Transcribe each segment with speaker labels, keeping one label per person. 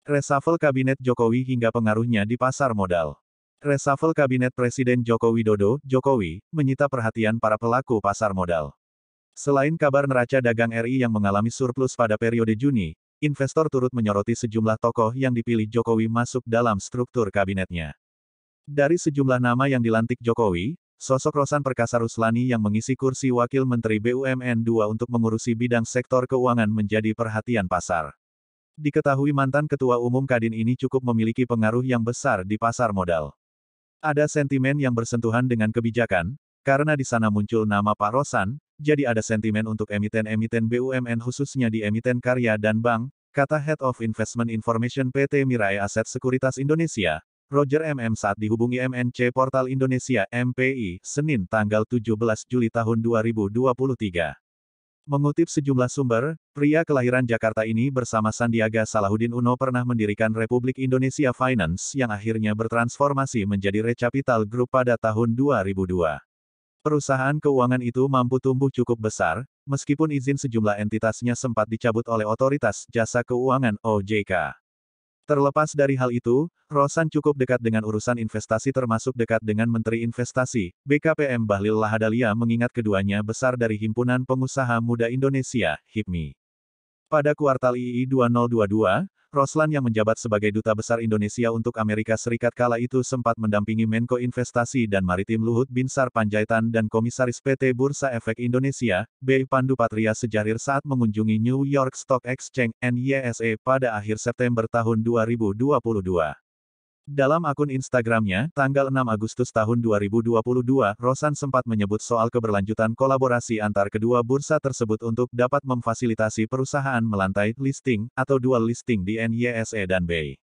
Speaker 1: Reshuffle Kabinet Jokowi hingga pengaruhnya di pasar modal. Reshuffle Kabinet Presiden Joko Widodo, Jokowi, menyita perhatian para pelaku pasar modal. Selain kabar neraca dagang RI yang mengalami surplus pada periode Juni, investor turut menyoroti sejumlah tokoh yang dipilih Jokowi masuk dalam struktur kabinetnya. Dari sejumlah nama yang dilantik Jokowi, sosok Rosan Perkasa Ruslani yang mengisi kursi Wakil Menteri BUMN II untuk mengurusi bidang sektor keuangan menjadi perhatian pasar. Diketahui mantan Ketua Umum Kadin ini cukup memiliki pengaruh yang besar di pasar modal. Ada sentimen yang bersentuhan dengan kebijakan, karena di sana muncul nama Pak Rosan, jadi ada sentimen untuk emiten-emiten BUMN khususnya di emiten karya dan bank, kata Head of Investment Information PT Mirae Asset Sekuritas Indonesia, Roger MM saat dihubungi MNC Portal Indonesia MPI, Senin tanggal 17 Juli tahun 2023. Mengutip sejumlah sumber, pria kelahiran Jakarta ini bersama Sandiaga Salahuddin Uno pernah mendirikan Republik Indonesia Finance yang akhirnya bertransformasi menjadi Recapital Group pada tahun 2002. Perusahaan keuangan itu mampu tumbuh cukup besar, meskipun izin sejumlah entitasnya sempat dicabut oleh Otoritas Jasa Keuangan (OJK). Terlepas dari hal itu, Rosan cukup dekat dengan urusan investasi termasuk dekat dengan Menteri Investasi, BKPM Bahlil Lahadalia mengingat keduanya besar dari Himpunan Pengusaha Muda Indonesia, HIPMI. Pada kuartal II 2022, Roslan yang menjabat sebagai Duta Besar Indonesia untuk Amerika Serikat kala itu sempat mendampingi Menko Investasi dan Maritim Luhut Binsar Panjaitan dan Komisaris PT Bursa Efek Indonesia, B. Pandu Patria Sejahir saat mengunjungi New York Stock Exchange, NYSE, pada akhir September tahun 2022. Dalam akun Instagramnya, tanggal 6 Agustus tahun 2022, Rosan sempat menyebut soal keberlanjutan kolaborasi antar kedua bursa tersebut untuk dapat memfasilitasi perusahaan melantai listing, atau dual listing di NYSE dan BI.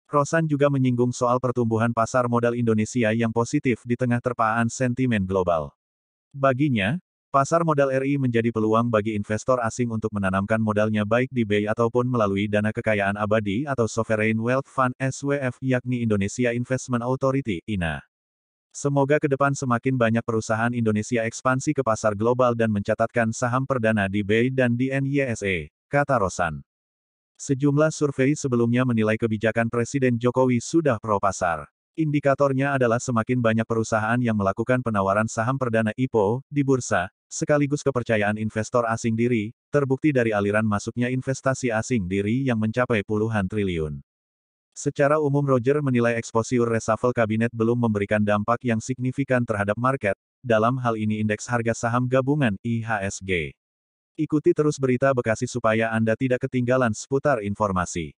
Speaker 1: Rosan juga menyinggung soal pertumbuhan pasar modal Indonesia yang positif di tengah terpaan sentimen global. Baginya, pasar modal RI menjadi peluang bagi investor asing untuk menanamkan modalnya baik di BI ataupun melalui dana kekayaan abadi atau Sovereign Wealth Fund (SWF) yakni Indonesia Investment Authority (INA). Semoga ke depan semakin banyak perusahaan Indonesia ekspansi ke pasar global dan mencatatkan saham perdana di BI dan di NYSE, kata Rosan. Sejumlah survei sebelumnya menilai kebijakan Presiden Jokowi sudah pro pasar. Indikatornya adalah semakin banyak perusahaan yang melakukan penawaran saham perdana IPO di bursa, sekaligus kepercayaan investor asing diri, terbukti dari aliran masuknya investasi asing diri yang mencapai puluhan triliun. Secara umum Roger menilai eksposur reshuffle kabinet belum memberikan dampak yang signifikan terhadap market, dalam hal ini indeks harga saham gabungan IHSG. Ikuti terus berita Bekasi supaya Anda tidak ketinggalan seputar informasi.